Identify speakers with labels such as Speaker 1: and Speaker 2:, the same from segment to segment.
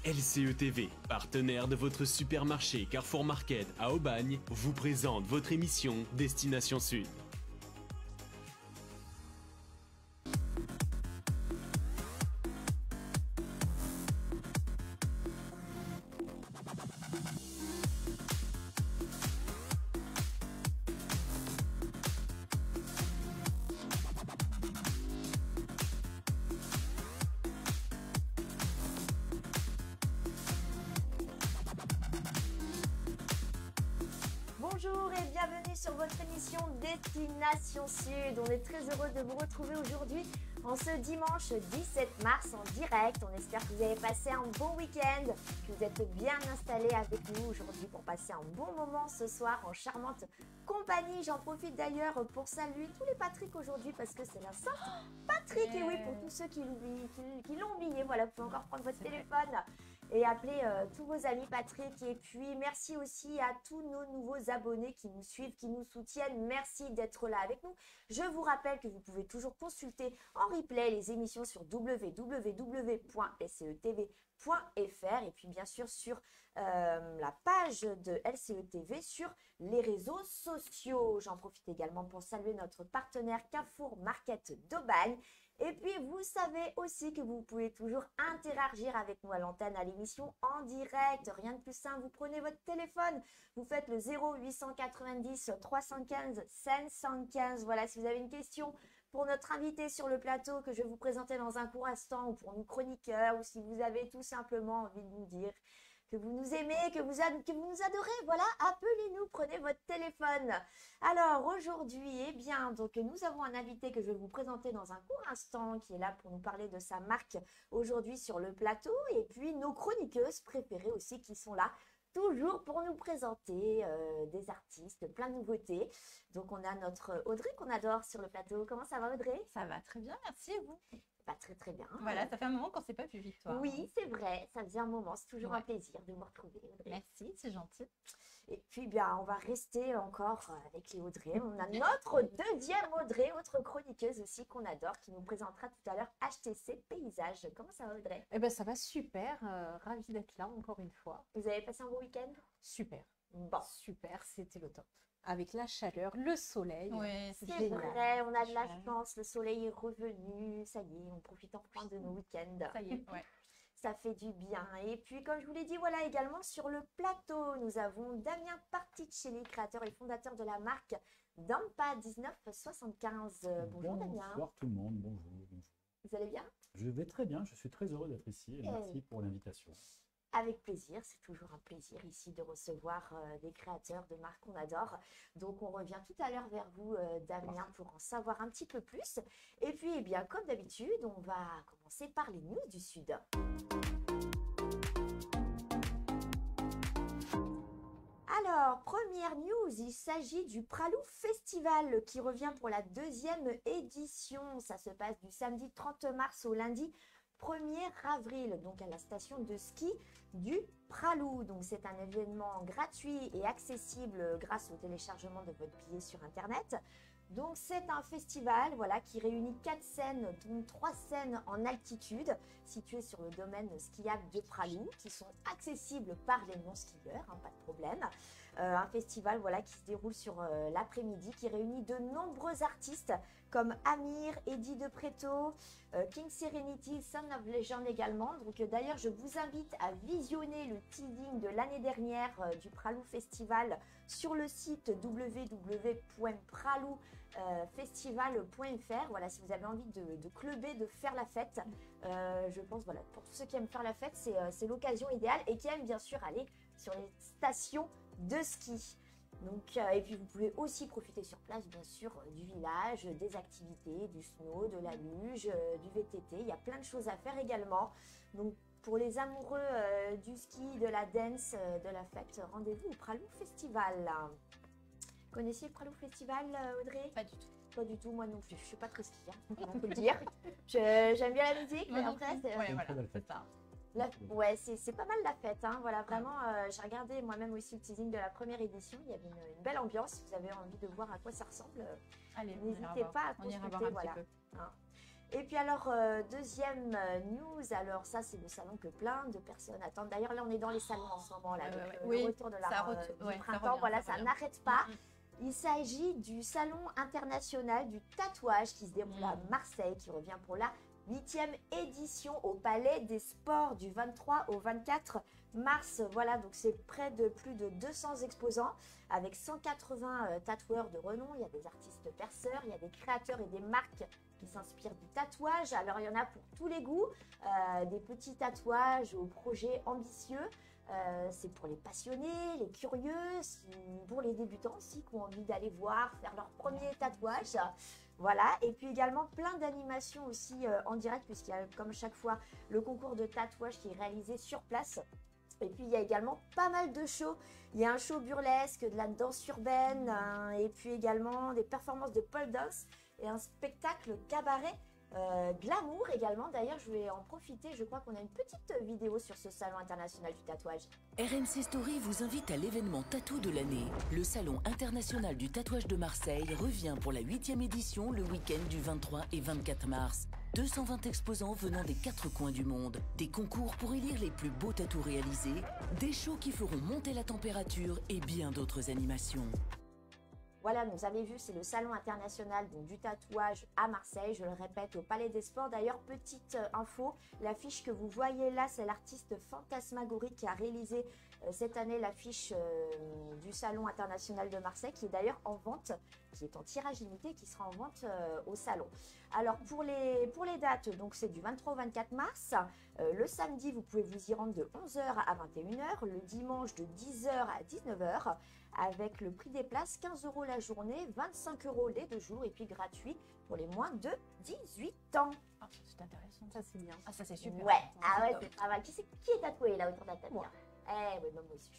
Speaker 1: LCE TV, partenaire de votre supermarché Carrefour Market à Aubagne, vous présente votre émission Destination Sud.
Speaker 2: Bonjour et bienvenue sur votre émission Destination Sud. On est très heureux de vous retrouver aujourd'hui en ce dimanche 17 mars en direct. On espère que vous avez passé un bon week-end, que vous êtes bien installés avec nous aujourd'hui pour passer un bon moment ce soir en charmante compagnie. J'en profite d'ailleurs pour saluer tous les Patrick aujourd'hui parce que c'est la Saint-Patrick. Et oui, pour tous ceux qui l'ont oublié, voilà, vous pouvez encore prendre votre téléphone et appeler tous vos amis Patrick. Et puis merci aussi à tous nos nouveaux abonnés qui nous suivent, qui nous soutiennent. Merci d'être là avec nous. Je vous rappelle que vous pouvez toujours consulter en replay les émissions sur www.lcetv.fr et puis bien sûr sur la page de LCE TV sur les réseaux sociaux. J'en profite également pour saluer notre partenaire Carrefour Market d'Aubagne. Et puis, vous savez aussi que vous pouvez toujours interagir avec nous à l'antenne, à l'émission en direct. Rien de plus simple, vous prenez votre téléphone, vous faites le 0890 315 515. Voilà, si vous avez une question pour notre invité sur le plateau que je vais vous présenter dans un court instant, ou pour nos chroniqueurs, ou si vous avez tout simplement envie de nous dire que vous nous aimez, que vous nous adorez, voilà, appelez-nous, prenez votre téléphone. Alors aujourd'hui, eh bien, donc nous avons un invité que je vais vous présenter dans un court instant, qui est là pour nous parler de sa marque aujourd'hui sur le plateau, et puis nos chroniqueuses préférées aussi qui sont là, toujours pour nous présenter des artistes, plein de nouveautés. Donc on a notre Audrey qu'on adore sur le plateau. Comment ça va Audrey?
Speaker 3: Ça va très bien, merci et vous?
Speaker 2: Pas très très bien.
Speaker 3: Voilà, ça fait un moment qu'on ne s'est pas vu, Victoire.
Speaker 2: Oui, c'est vrai, ça faisait un moment, c'est toujours un plaisir de vous retrouver, Audrey.
Speaker 3: Merci, c'est gentil.
Speaker 2: Et puis, bien, on va rester encore avec les Audrey. On a notre deuxième Audrey, autre chroniqueuse aussi qu'on adore, qui nous présentera tout à l'heure HTC Paysages. Comment ça va, Audrey?
Speaker 4: Eh ben, ça va super, ravie d'être là encore une fois.
Speaker 2: Vous avez passé un bon week-end?
Speaker 4: Super,
Speaker 2: Bon.
Speaker 4: super, c'était le top. Avec la chaleur, le soleil.
Speaker 3: Oui,
Speaker 2: C'est
Speaker 4: génial.
Speaker 2: vrai, on a de la
Speaker 3: Ouais.
Speaker 2: chance, le soleil est revenu, ça y est, on profite enfin de nos week-ends.
Speaker 3: ça y est, ouais.
Speaker 2: Ça fait du bien. Et puis, comme je vous l'ai dit, voilà, également sur le plateau, nous avons Damien Particelli, créateur et fondateur de la marque Dampa 1975. Bonjour Damien.
Speaker 5: Bonsoir tout le monde, bonjour.
Speaker 2: Vous allez bien?
Speaker 5: Je vais très bien, je suis très heureux d'être ici et merci pour l'invitation.
Speaker 2: Avec plaisir, c'est toujours un plaisir ici de recevoir des créateurs de marques qu'on adore. Donc on revient tout à l'heure vers vous, Damien, pour en savoir un petit peu plus. Et puis, eh bien, comme d'habitude, on va commencer par les news du Sud. Alors, première news, il s'agit du Pralou Festival qui revient pour la deuxième édition. Ça se passe du samedi 30 mars au lundi 1er avril, donc à la station de ski du Pralou. Donc c'est un événement gratuit et accessible grâce au téléchargement de votre billet sur Internet. Donc c'est un festival voilà, qui réunit 4 scènes, dont 3 scènes en altitude, situées sur le domaine skiable de Pralou, qui sont accessibles par les non-skieurs, hein, pas de problème. Un festival voilà, qui se déroule sur l'après-midi, qui réunit de nombreux artistes comme Amir, Eddie De Preto, King Serenity, Son of Legend également. Donc d'ailleurs, je vous invite à visionner le teasing de l'année dernière du Pralou Festival sur le site www.praloufestival.fr. Voilà, si vous avez envie de clubber, de faire la fête, je pense, voilà, pour tous ceux qui aiment faire la fête, c'est l'occasion idéale et qui aiment bien sûr aller sur les stations de ski. Donc, et puis vous pouvez aussi profiter sur place bien sûr du village, des activités, du snow, de la luge, du VTT. Il y a plein de choses à faire également. Donc pour les amoureux du ski, de la dance, de la fête, rendez-vous au Pralou Festival. Connaissez le Pralou Festival, Audrey?
Speaker 3: Pas du tout.
Speaker 2: Pas du tout, moi non plus. Je suis pas très ski, hein, on peut le dire. J'aime bien la musique, mais après,
Speaker 3: Ouais, voilà,
Speaker 5: très belle
Speaker 3: c'est
Speaker 5: fête.
Speaker 3: ça.
Speaker 2: Ouais, c'est pas mal la fête, hein. Voilà, vraiment, j'ai regardé moi-même aussi le teasing de la première édition, il y avait une belle ambiance, si vous avez envie de voir à quoi ça ressemble,
Speaker 3: Allez,
Speaker 2: n'hésitez pas à
Speaker 3: on ira voir
Speaker 2: consulter,
Speaker 3: un
Speaker 2: voilà.
Speaker 3: petit peu.
Speaker 2: Hein. Et puis alors, deuxième news, alors ça c'est le salon que plein de personnes attendent. D'ailleurs là on est dans les salons en ce moment, là,
Speaker 3: Ouais,
Speaker 2: donc,
Speaker 3: ouais, ouais.
Speaker 2: le
Speaker 3: Oui,
Speaker 2: retour de du
Speaker 3: ouais, ça
Speaker 2: printemps,
Speaker 3: revient,
Speaker 2: voilà,
Speaker 3: ça
Speaker 2: ça
Speaker 3: revient.
Speaker 2: n'arrête pas.
Speaker 3: Mm.
Speaker 2: Il s'agit du salon international du tatouage qui se déroule à Marseille, qui revient pour la 8e édition au Palais des Sports du 23 au 24 mars. Voilà, donc c'est près de plus de 200 exposants avec 180 tatoueurs de renom. Il y a des artistes perceurs, il y a des créateurs et des marques qui s'inspirent du tatouage. Alors il y en a pour tous les goûts, des petits tatouages aux projets ambitieux. C'est pour les passionnés, les curieux, pour les débutants aussi qui ont envie d'aller voir, faire leur premier tatouage. Voilà, et puis également plein d'animations aussi en direct, puisqu'il y a comme chaque fois le concours de tatouage qui est réalisé sur place. Et puis il y a également pas mal de shows. Il y a un show burlesque, de la danse urbaine, et puis également des performances de pole dance et un spectacle cabaret. Glamour également, d'ailleurs je vais en profiter, je crois qu'on a une petite vidéo sur ce salon international du tatouage.
Speaker 6: RMC Story vous invite à l'événement tatou de l'année. Le salon international du tatouage de Marseille revient pour la 8e édition le week-end du 23 et 24 mars. 220 exposants venant des 4 coins du monde, des concours pour élire les plus beaux tatous réalisés, des shows qui feront monter la température et bien d'autres animations.
Speaker 2: Voilà, vous avez vu, c'est le salon international donc, du tatouage à Marseille, je le répète, au Palais des Sports. D'ailleurs, petite info, l'affiche que vous voyez là, c'est l'artiste Fantasmagorie qui a réalisé cette année l'affiche du salon international de Marseille, qui est d'ailleurs en vente, qui est en tirage limité, qui sera en vente au salon. Alors, pour les dates, donc c'est du 23 au 24 mars. Le samedi, vous pouvez vous y rendre de 11h à 21h, le dimanche de 10h à 19h. Avec le prix des places, 15 € la journée, 25 € les 2 jours et puis gratuit pour les moins de 18 ans.
Speaker 3: Ah, c'est intéressant.
Speaker 4: Ça, c'est bien.
Speaker 3: Ah, ça, c'est super.
Speaker 2: Ouais, ah ouais, c'est pas mal. Qui est tatoué là autour de la table?
Speaker 4: Moi.
Speaker 2: Eh oui, moi aussi.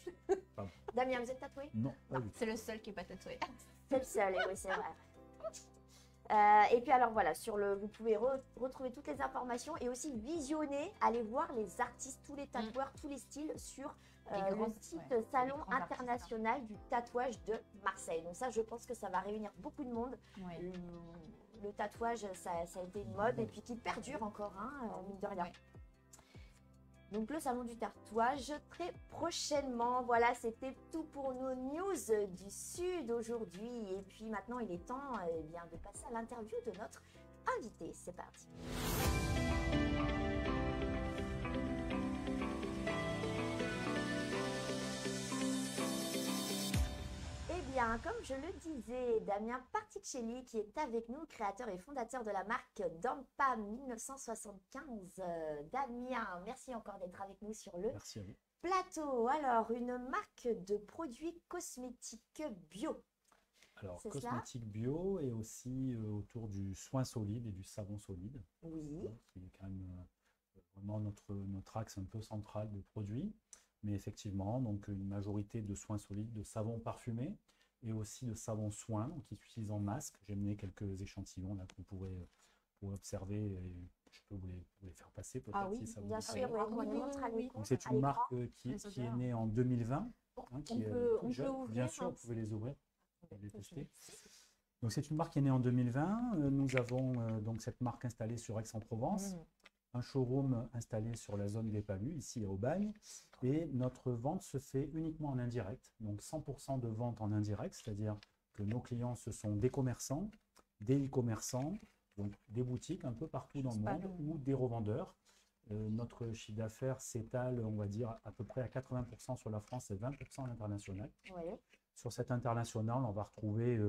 Speaker 5: Pardon.
Speaker 2: Damien, vous êtes tatoué?
Speaker 5: Non, pas du tout.
Speaker 3: C'est le seul qui n'est pas tatoué.
Speaker 2: C'est le seul, et oui, c'est vrai. Et puis alors voilà, vous pouvez retrouver toutes les informations et aussi visionner, aller voir les artistes, tous les tatoueurs, tous les styles sur le site Salon international du tatouage de Marseille. Donc ça, je pense que ça va réunir beaucoup de monde.
Speaker 3: Ouais.
Speaker 2: Le tatouage, ça a été une mode et puis qui perdure encore, mine de rien.
Speaker 3: Ouais.
Speaker 2: Donc le salon du tatouage très prochainement. Voilà, c'était tout pour nos news du Sud aujourd'hui. Et puis maintenant, il est temps de passer à l'interview de notre invité. C'est parti. Eh bien, comme je le disais, Damien Particelli qui est avec nous, créateur et fondateur de la marque Dampa 1975. Damien, merci encore d'être avec nous sur le
Speaker 5: Merci à vous.
Speaker 2: plateau. Alors, une marque de produits cosmétiques bio.
Speaker 5: Alors,
Speaker 2: C'est cela
Speaker 5: cosmétique bio et aussi autour du soin solide et du savon solide,
Speaker 2: Oui.
Speaker 5: qui est quand même vraiment notre axe un peu central de produits. Mais effectivement, donc une majorité de soins solides, de savons parfumés et aussi de savons soins, donc qui s'utilisent en masque. J'ai mené quelques échantillons là qu'on pourrait observer et je peux vous les faire passer peut-être
Speaker 2: Ah oui,
Speaker 5: si ça vous
Speaker 2: bien
Speaker 5: intéresse.
Speaker 2: sûr, on les montre à l'écran.
Speaker 5: Donc c'est
Speaker 2: à
Speaker 5: une
Speaker 2: l'écran.
Speaker 5: marque qui est née en 2020. Qui est
Speaker 4: on
Speaker 5: toute
Speaker 4: peut
Speaker 5: jeune.
Speaker 4: ouvrir,
Speaker 5: Bien sûr,
Speaker 4: hein.
Speaker 5: vous pouvez les ouvrir. Vous pouvez les tester. Donc c'est une marque qui est née en 2020. Nous avons donc cette marque installée sur Aix-en-Provence. Un showroom installé sur la zone des Palus, ici à Aubagne. Et notre vente se fait uniquement en indirect. Donc 100% de vente en indirect, c'est-à-dire que nos clients, ce sont des commerçants, des e-commerçants, donc des boutiques un peu partout dans le monde, ou des revendeurs. Notre chiffre d'affaires s'étale, on va dire, à peu près à 80% sur la France et 20% à l'international.
Speaker 2: Oui.
Speaker 5: Sur cet international, on va retrouver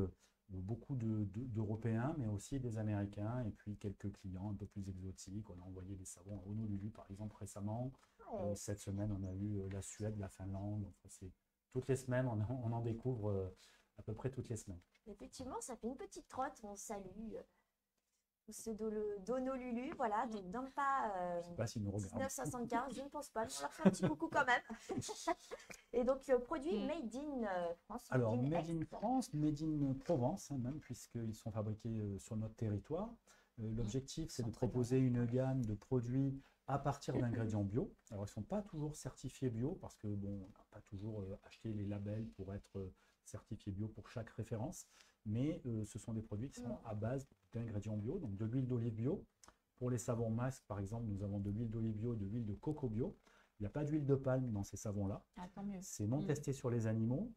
Speaker 5: beaucoup d'Européens, mais aussi des Américains, et puis quelques clients un peu plus exotiques. On a envoyé des savons à Honolulu, par exemple, récemment.
Speaker 2: Ouais.
Speaker 5: Cette semaine, on a eu la Suède, la Finlande. Enfin, toutes les semaines, on en découvre à peu près toutes les semaines.
Speaker 2: Effectivement, ça fait une petite trotte. On salue ceux d'Honolulu. Voilà, donc Dampa
Speaker 5: Je ne sais pas s'ils nous regardent.
Speaker 2: 1975, je ne pense pas. On leur fait un petit coucou quand même. Et donc, produit made in France.
Speaker 5: Alors, made
Speaker 2: Aix.
Speaker 5: in France, made in Provence, hein, même, puisqu'ils sont fabriqués sur notre territoire. L'objectif, c'est de proposer une gamme de produits à partir d'ingrédients bio. Alors, ils ne sont pas toujours certifiés bio, parce que, bon, on n'a pas toujours acheté les labels pour être certifiés bio pour chaque référence. Mais ce sont des produits qui sont à base d'ingrédients bio, donc de l'huile d'olive bio, Pour les savons masques, par exemple, nous avons de l'huile d'olive bio et de l'huile de coco bio. Il n'y a pas d'huile de palme dans ces savons-là.
Speaker 3: Ah, tant mieux.
Speaker 5: C'est non testé sur les animaux.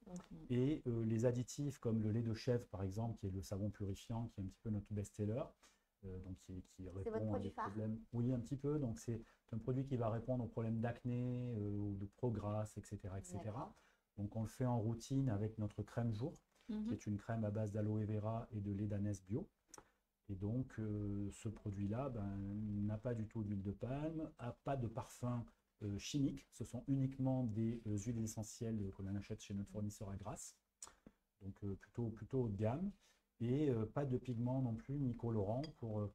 Speaker 5: Et les additifs comme le lait de chèvre, par exemple, qui est le savon purifiant, qui est un petit peu notre best-seller, donc qui
Speaker 2: votre
Speaker 5: répond à
Speaker 2: produit
Speaker 5: des
Speaker 2: phare?
Speaker 5: problèmes. Oui, un petit peu. Donc c'est un produit qui va répondre aux problèmes d'acné, ou de progresse, etc., etc.
Speaker 2: D'accord.
Speaker 5: Donc on le fait en routine avec notre crème jour, qui est une crème à base d'aloe vera et de lait d'ânesse bio. Et donc ce produit-là n'a pas du tout d'huile de palme, n'a pas de parfum chimique. Ce sont uniquement des huiles essentielles que l'on achète chez notre fournisseur à Grasse. Donc plutôt haut de gamme. Et pas de pigments non plus, ni colorant pour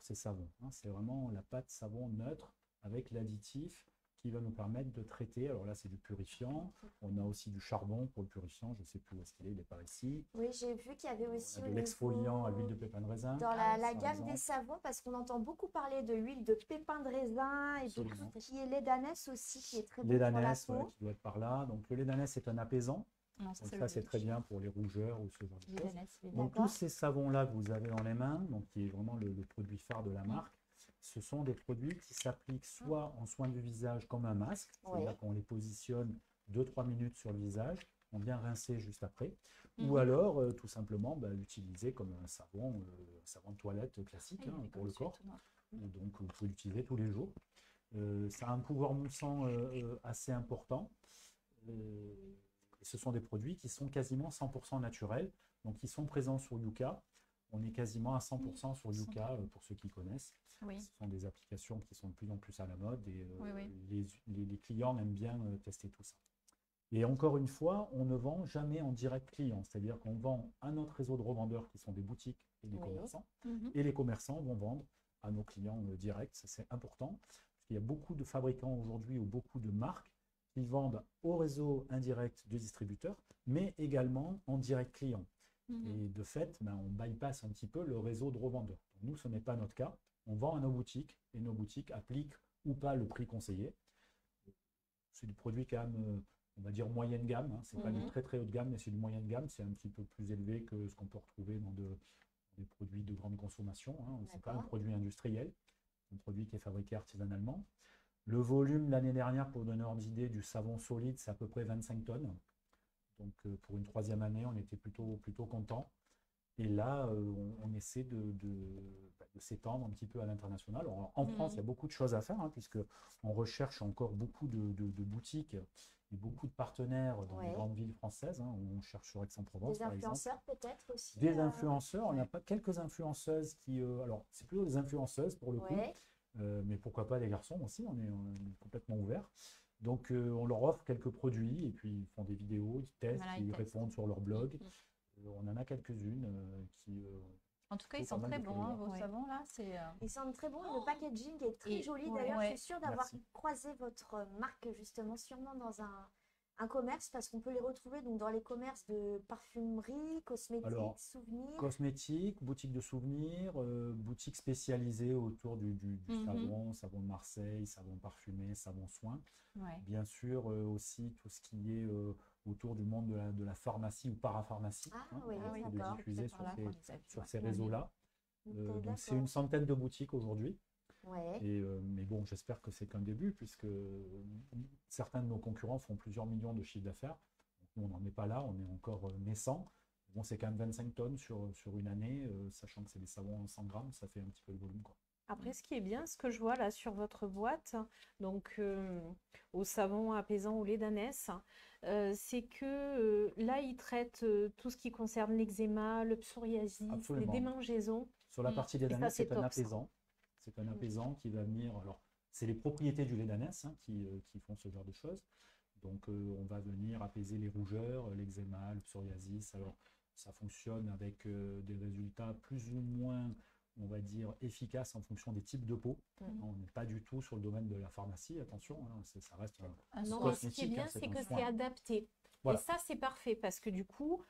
Speaker 5: ces savons. Hein. C'est vraiment la pâte savon neutre avec l'additif qui va nous permettre de traiter. Alors là, c'est du purifiant. On a aussi du charbon pour le purifiant. Je ne sais plus où est-ce qu'il est, il n'est pas ici.
Speaker 2: Oui, j'ai vu qu'il y avait aussi
Speaker 5: On a
Speaker 2: au
Speaker 5: de l'exfoliant
Speaker 2: niveau-
Speaker 5: à l'huile de pépin de raisin.
Speaker 2: dans la
Speaker 5: par
Speaker 2: gamme
Speaker 5: exemple.
Speaker 2: des savons, parce qu'on entend beaucoup parler de l'huile de pépin de raisin et de tout
Speaker 5: Absolument.
Speaker 2: ce qui est lait d'ânesse aussi, qui est très bon
Speaker 5: Lait
Speaker 2: pour la
Speaker 5: d'ânesse,
Speaker 2: peau.
Speaker 5: ouais, qui doit être par là. Donc le lait d'ânesse est un apaisant.
Speaker 3: Non, ça,
Speaker 5: Donc
Speaker 3: c'est
Speaker 5: ça,
Speaker 3: le
Speaker 5: c'est très bien pour les rougeurs ou ce genre de choses. Donc
Speaker 2: D'accord.
Speaker 5: tous ces savons-là que vous avez dans les mains, donc qui est vraiment le produit phare de la marque, ce sont des produits qui s'appliquent soit en soin du visage comme un masque, c'est-à-dire
Speaker 2: Ouais.
Speaker 5: qu'on les positionne 2-3 minutes sur le visage, on vient rincer juste après, ou alors tout simplement l'utiliser comme un savon de toilette classique hein, pour le corps. Donc vous pouvez l'utiliser tous les jours. Ça a un pouvoir moussant assez important. Et ce sont des produits qui sont quasiment 100% naturels, donc qui sont présents sur Yuka. On est quasiment à 100% sur Yuka, pour ceux qui connaissent.
Speaker 3: Oui.
Speaker 5: Ce sont des applications qui sont de plus en plus à la mode et
Speaker 3: Oui.
Speaker 5: les clients aiment bien tester tout ça. Et encore une fois, on ne vend jamais en direct client, c'est-à-dire qu'on vend à notre réseau de revendeurs qui sont des boutiques et des
Speaker 2: Oui.
Speaker 5: commerçants, et les commerçants vont vendre à nos clients directs, ça c'est important, parce qu'il y a beaucoup de fabricants aujourd'hui ou beaucoup de marques qui vendent au réseau indirect de distributeurs, mais également en direct client. Et de fait, on bypass un petit peu le réseau de revendeurs. Nous, ce n'est pas notre cas. On vend à nos boutiques et nos boutiques appliquent ou pas le prix conseillé. C'est du produit quand même, on va dire moyenne gamme. Hein. Ce n'est pas du très très haut de gamme, mais c'est du moyenne gamme. C'est un petit peu plus élevé que ce qu'on peut retrouver dans des produits de grande consommation. Hein. Ce n'est pas un produit industriel, c'est un produit qui est fabriqué artisanalement. Le volume l'année dernière, pour donner un ordre d'idée, du savon solide, c'est à peu près 25 tonnes. Donc pour une troisième année, on était plutôt content. Et là, on essaie de s'étendre un petit peu à l'international. En France, il y a beaucoup de choses à faire, hein, puisqu'on recherche encore beaucoup de boutiques et beaucoup de partenaires dans les grandes villes françaises. Hein. On cherche sur Aix-en-Provence,
Speaker 2: Des
Speaker 5: par exemple.
Speaker 2: influenceurs peut-être aussi.
Speaker 5: Des influenceurs, on a pas quelques influenceuses qui... alors, c'est plutôt des influenceuses pour le coup. Mais pourquoi pas des garçons aussi, on est complètement ouvert. Donc on leur offre quelques produits et puis ils font des vidéos, ils testent,
Speaker 3: Voilà,
Speaker 5: ils
Speaker 3: ils testent.
Speaker 5: répondent sur leur blog. On en a quelques-unes qui...
Speaker 3: En tout cas, ils
Speaker 5: pas
Speaker 3: sont
Speaker 5: mal
Speaker 3: très
Speaker 5: de
Speaker 3: bons, hein,
Speaker 5: followers.
Speaker 3: vos savons là. C'est
Speaker 2: Ils sentent très bon, le packaging est très
Speaker 3: Et-
Speaker 2: joli.
Speaker 3: ouais.
Speaker 2: D'ailleurs,
Speaker 3: Ouais.
Speaker 2: je suis sûre d'avoir
Speaker 5: Merci.
Speaker 2: croisé votre marque justement sûrement dans un commerce, parce qu'on peut les retrouver donc dans les commerces de parfumerie, cosmétiques,
Speaker 5: Alors,
Speaker 2: souvenirs.
Speaker 5: cosmétiques, boutiques de souvenirs, boutiques spécialisées autour du savon de Marseille, savon parfumé, savon soin.
Speaker 3: ouais.
Speaker 5: Bien sûr, aussi tout ce qui est autour du monde de la pharmacie ou parapharmacie.
Speaker 2: Ah
Speaker 5: hein,
Speaker 2: oui,
Speaker 5: on essaie de
Speaker 2: d'accord.
Speaker 5: diffuser
Speaker 3: C'est par là qu'on les a vus,
Speaker 5: sur
Speaker 3: ouais.
Speaker 5: ces réseaux-là. Donc c'est une
Speaker 2: D'accord.
Speaker 5: centaine de boutiques aujourd'hui.
Speaker 2: Ouais.
Speaker 5: Mais bon, j'espère que c'est qu'un début, puisque certains de nos concurrents font plusieurs millions de chiffres d'affaires. Donc, nous, on n'en est pas là, on est encore naissant. Bon, c'est quand même 25 tonnes sur une année, sachant que c'est des savons en 100 grammes, ça fait un petit peu le volume, quoi.
Speaker 4: Après, ce qui est bien, ce que je vois là sur votre boîte, donc au savon apaisant au lait d'ânesse, c'est que là, ils traitent tout ce qui concerne l'eczéma, le psoriasis, les
Speaker 5: Absolument.
Speaker 4: démangeaisons.
Speaker 5: Sur la partie lait
Speaker 4: Et ça,
Speaker 5: d'ânesse,
Speaker 4: c'est
Speaker 5: c'est un
Speaker 4: top, ça.
Speaker 5: apaisant. C'est un apaisant qui va venir. Alors, c'est les propriétés du lait d'ânesse hein, qui font ce genre de choses. Donc, on va venir apaiser les rougeurs, l'eczéma, le psoriasis. Alors, ça fonctionne avec des résultats plus ou moins, on va dire, efficaces en fonction des types de peau. On n'est pas du tout sur le domaine de la pharmacie, attention, hein, ça reste un
Speaker 4: Non,
Speaker 5: soin
Speaker 4: mais ce qui est
Speaker 5: cosmétique,
Speaker 4: bien,
Speaker 5: hein,
Speaker 4: c'est
Speaker 5: un
Speaker 4: que
Speaker 5: soin.
Speaker 4: c'est adapté.
Speaker 5: Voilà.
Speaker 4: Et ça, c'est parfait parce que du coup,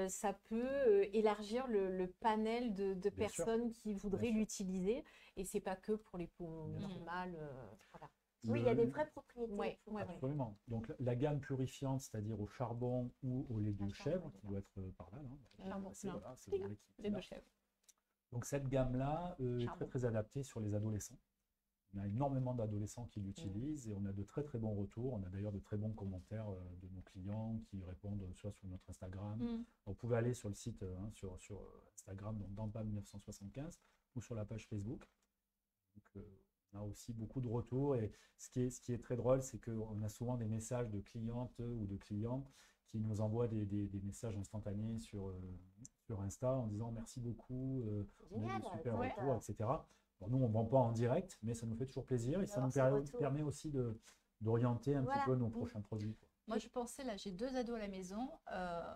Speaker 4: ça peut élargir le panel de
Speaker 5: Bien sûr.
Speaker 4: personnes qui voudraient
Speaker 5: sûr.
Speaker 4: l'utiliser. Et c'est pas que pour les peaux
Speaker 5: Bien sûr.
Speaker 4: normales. Voilà.
Speaker 2: Oui, il y a des vraies propriétés.
Speaker 4: Ouais,
Speaker 2: pour-
Speaker 4: ouais.
Speaker 5: Absolument. Donc la gamme purifiante, c'est-à-dire au charbon ou au lait de
Speaker 3: Ah,
Speaker 5: chèvre,
Speaker 3: charbon,
Speaker 5: qui doit être par là.
Speaker 3: Charbon,
Speaker 5: C'est
Speaker 3: non.
Speaker 5: voilà, c'est le lait qui
Speaker 3: Les
Speaker 5: là.
Speaker 3: deux chèvres.
Speaker 5: Donc cette gamme-là est
Speaker 3: Charbon.
Speaker 5: très adaptée sur les adolescents. On a énormément d'adolescents qui l'utilisent et on a de très bons retours. On a d'ailleurs de très bons commentaires de nos clients qui répondent soit sur notre Instagram. Vous pouvez aller sur le site sur Instagram, donc Dampa 1975, ou sur la page Facebook. Donc, on a aussi beaucoup de retours et ce qui est très drôle, c'est qu'on a souvent des messages de clientes ou de clients qui nous envoient des messages instantanés sur Insta en disant merci beaucoup, on a
Speaker 2: Génial,
Speaker 5: des super
Speaker 2: ouais.
Speaker 5: retours, etc. Bon, nous, on ne vend pas en direct, mais ça nous fait toujours plaisir et ça nous
Speaker 2: D'avoir ces retours.
Speaker 5: permet aussi d'orienter un
Speaker 2: Voilà.
Speaker 5: petit peu nos prochains produits, quoi.
Speaker 3: Moi, je pensais, là, j'ai 2 ados à la maison.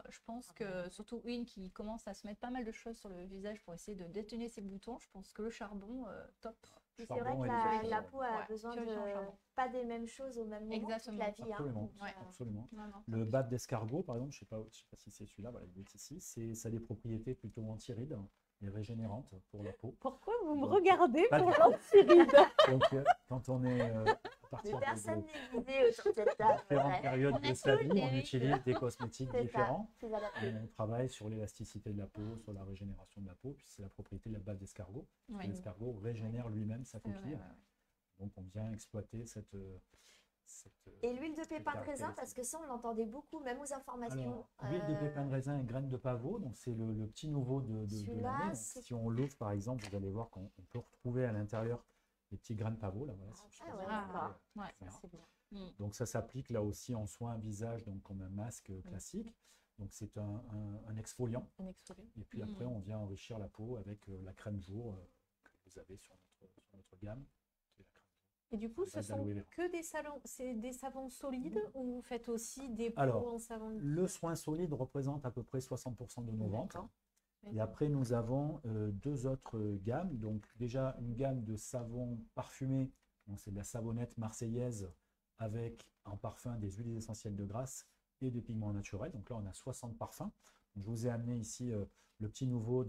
Speaker 3: Je pense que, surtout une qui commence à se mettre pas mal de choses sur le visage pour essayer de détenir ses boutons, je pense que le charbon, top.
Speaker 2: C'est
Speaker 5: Charbon
Speaker 2: vrai que
Speaker 5: et
Speaker 2: la
Speaker 5: les
Speaker 2: peau a
Speaker 3: Ouais,
Speaker 2: besoin
Speaker 3: purée sans
Speaker 2: de
Speaker 3: charbon.
Speaker 2: pas des mêmes choses au même moment toute
Speaker 3: Exactement.
Speaker 2: la vie. hein.
Speaker 5: Absolument,
Speaker 2: Donc,
Speaker 3: Ouais.
Speaker 5: absolument.
Speaker 3: Non, non.
Speaker 5: Le bat d'escargot, par exemple, je sais pas si c'est celui-là, voilà, il est ici, ça a des propriétés plutôt anti-rides et régénérantes pour la peau.
Speaker 4: Pourquoi vous me
Speaker 5: Donc,
Speaker 4: regardez
Speaker 5: pas
Speaker 4: pour
Speaker 5: du-
Speaker 4: l'anti-ride?
Speaker 5: Donc, quand on est à
Speaker 2: Mais
Speaker 5: partir
Speaker 2: personne
Speaker 5: de
Speaker 2: n'est guidé autour de cette table.
Speaker 5: différentes
Speaker 2: ouais.
Speaker 5: périodes de sa vie, on utilise des cosmétiques
Speaker 2: C'est ça,
Speaker 5: différents.
Speaker 2: c'est adapté.
Speaker 5: Et on travaille sur l'élasticité de la peau, sur la régénération de la peau, puis c'est la propriété de la base d'escargot.
Speaker 3: Ouais.
Speaker 5: L'escargot régénère lui-même sa
Speaker 3: C'est vrai,
Speaker 5: coquille.
Speaker 3: ouais.
Speaker 5: Donc on vient exploiter cette
Speaker 2: Et l'huile de pépin de raisin,
Speaker 5: caractéristique.
Speaker 2: parce que ça, on l'entendait beaucoup, même aux informations.
Speaker 5: Alors, l'huile de pépin de raisin et graines de pavot, donc c'est le petit nouveau de
Speaker 2: Celui-là,
Speaker 5: l'année. Donc,
Speaker 2: c'est-
Speaker 5: si on l'ouvre par exemple, vous allez voir qu'on peut retrouver à l'intérieur les petits grains de pavot. Là, voilà, si je
Speaker 2: Ah
Speaker 5: fais
Speaker 2: ouais,
Speaker 5: ça,
Speaker 2: d'accord.
Speaker 5: vous
Speaker 3: Ouais,
Speaker 5: voyez,
Speaker 3: ça, c'est bien.
Speaker 5: donc ça s'applique là aussi en soin visage, donc comme un masque classique. Donc c'est un exfoliant.
Speaker 4: Un exfoliant.
Speaker 5: Et puis après, on vient enrichir la peau avec la crème jour que vous avez sur notre gamme. Qui est la crème jour.
Speaker 4: Et du coup, ce
Speaker 5: base
Speaker 4: sont
Speaker 5: d'aloe vera.
Speaker 4: que des savons solides ou vous faites aussi des pots
Speaker 5: Alors,
Speaker 4: en savon liquide?
Speaker 5: Le soin solide représente à peu près 60% de nos ventes.
Speaker 4: D'accord.
Speaker 5: Et après, nous avons 2 autres gammes. Donc déjà, une gamme de savons parfumés. Donc c'est de la savonnette marseillaise avec en parfum des huiles essentielles de grasse et des pigments naturels. Donc là, on a 60 parfums. Donc, je vous ai amené ici le petit nouveau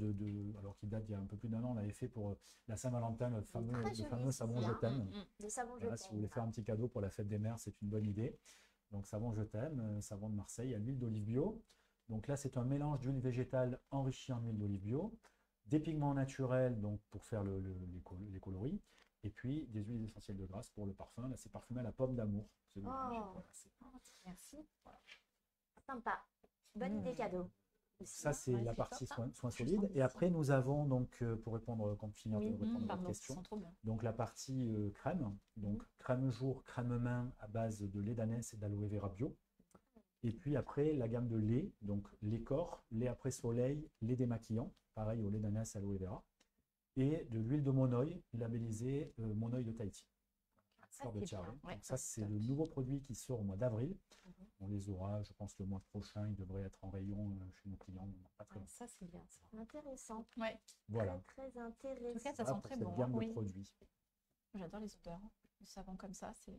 Speaker 5: alors qui date d'il y a un peu plus d'1 an. On l'avait fait pour la Saint-Valentin, le fameux
Speaker 2: joli,
Speaker 5: savon
Speaker 2: celui-là.
Speaker 5: Je t'aime.
Speaker 2: De savon je
Speaker 5: Voilà, si vous
Speaker 2: t'aime.
Speaker 5: voulez faire un petit cadeau pour la fête des mères, c'est une bonne idée. Donc savon Je t'aime, savon de Marseille à l'huile d'olive bio. Donc là, c'est un mélange d'huile végétale enrichie en huile d'olive bio, des pigments naturels donc pour faire les coloris, et puis des huiles essentielles de grasse pour le parfum. Là, c'est parfumé à la pomme d'amour. Celui-là,
Speaker 2: Oh.
Speaker 5: voilà, c'est-
Speaker 2: Merci. Sympa. Bonne idée cadeau. Aussi,
Speaker 5: Ça,
Speaker 2: hein.
Speaker 5: c'est
Speaker 3: Ouais,
Speaker 5: la
Speaker 3: c'est
Speaker 5: partie
Speaker 3: top.
Speaker 5: soins
Speaker 3: Je
Speaker 5: solides.
Speaker 3: sens
Speaker 5: Et après, nous avons donc, pour répondre, quand finir de
Speaker 4: Oui,
Speaker 5: répondre à votre
Speaker 4: pardon,
Speaker 5: question,
Speaker 3: Ils sont trop bien.
Speaker 5: donc la partie crème, donc crème jour, crème main à base de lait d'ânesse et d'aloe vera bio. Et puis après, la gamme de lait, donc lait corps, lait après soleil, lait démaquillant, pareil au lait d'ânesse, aloe vera. Et de l'huile de monoï, labellisée monoï de Tahiti.
Speaker 2: Ça,
Speaker 5: Fleur de
Speaker 2: c'est
Speaker 5: tiare.
Speaker 2: bien.
Speaker 5: Donc
Speaker 3: Ouais,
Speaker 5: ça,
Speaker 3: ça, c'est
Speaker 5: c'est
Speaker 3: top.
Speaker 5: le nouveau produit qui sort au mois d'avril.
Speaker 2: Mhm.
Speaker 5: On les aura, je pense, le mois prochain. Il devrait être en rayon chez nos clients. Pas très
Speaker 4: Ah,
Speaker 5: loin.
Speaker 4: ça, c'est bien ça.
Speaker 2: Intéressant.
Speaker 3: Ouais,
Speaker 5: Voilà.
Speaker 2: Très, très
Speaker 3: en tout cas,
Speaker 2: intéressant.
Speaker 3: ça
Speaker 5: Voilà
Speaker 3: sent
Speaker 5: pour
Speaker 3: très
Speaker 5: cette
Speaker 3: bon.
Speaker 5: gamme
Speaker 3: hein.
Speaker 5: de produits.
Speaker 3: J'adore les odeurs. Le savon comme ça, c'est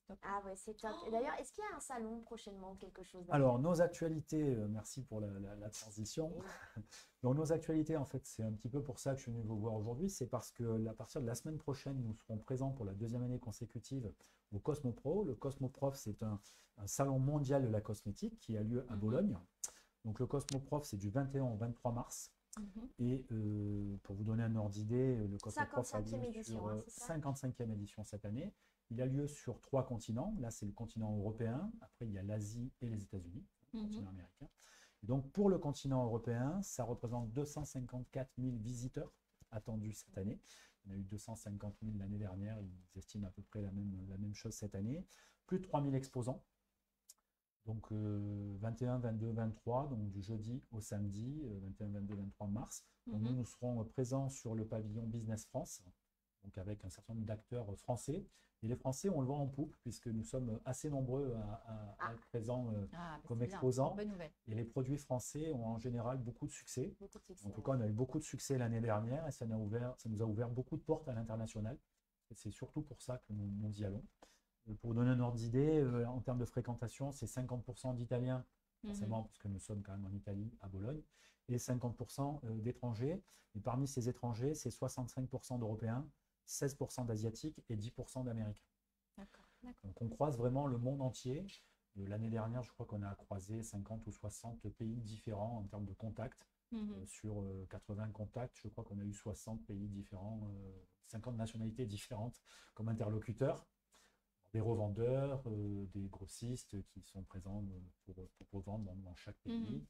Speaker 3: top.
Speaker 2: Ah ouais, c'est top. Et d'ailleurs, est-ce qu'il y a un salon prochainement, quelque chose
Speaker 5: Alors, nos actualités, merci pour la transition. Donc, nos actualités, en fait, c'est un petit peu pour ça que je suis venu vous voir aujourd'hui. C'est parce que à partir de la semaine prochaine, nous serons présents pour la 2e année consécutive au Cosmopro. Le Cosmoprof, c'est un salon mondial de la cosmétique qui a lieu à Bologne. Donc, le Cosmoprof, c'est du 21 au 23 mars. Et pour vous donner un ordre d'idée, le Cosmoprof a
Speaker 2: 55e
Speaker 5: lieu
Speaker 2: édition,
Speaker 5: sur
Speaker 2: hein, c'est ça
Speaker 5: 55e édition cette année. Il a lieu sur 3 continents. Là, c'est le continent européen. Après, il y a l'Asie et les États-Unis, le continent américain. Et donc, pour le continent européen, ça représente 254 000 visiteurs attendus cette année. Il y en a eu 250 000 l'année dernière. Ils estiment à peu près la même chose cette année. Plus de 3 000 exposants. Donc 21, 22, 23, donc du jeudi au samedi, 21, 22, 23 mars. Donc nous serons présents sur le pavillon Business France, donc avec un certain nombre d'acteurs français. Et les Français, on le voit en poupe, puisque nous sommes assez nombreux à être présents
Speaker 3: Ah, bah,
Speaker 5: comme
Speaker 3: c'est bien,
Speaker 5: exposants.
Speaker 3: bonne nouvelle.
Speaker 5: Et les produits français ont en général beaucoup de succès.
Speaker 2: Beaucoup de succès.
Speaker 5: En tout cas, on a eu beaucoup de succès l'année dernière et ça nous a ouvert beaucoup de portes à l'international. Et c'est surtout pour ça que nous y allons. Pour vous donner un ordre d'idée, en termes de fréquentation, c'est 50% d'Italiens, forcément, parce que nous sommes quand même en Italie, à Bologne, et 50% d'étrangers. Et parmi ces étrangers, c'est 65% d'Européens, 16% d'Asiatiques et 10% d'Américains.
Speaker 3: D'accord.
Speaker 5: Donc on croise vraiment le monde entier. L'année dernière, je crois qu'on a croisé 50 ou 60 pays différents en termes de contacts Sur 80 contacts, je crois qu'on a eu 60 pays différents, 50 nationalités différentes comme interlocuteurs, des revendeurs, des grossistes qui sont présents pour revendre dans chaque pays,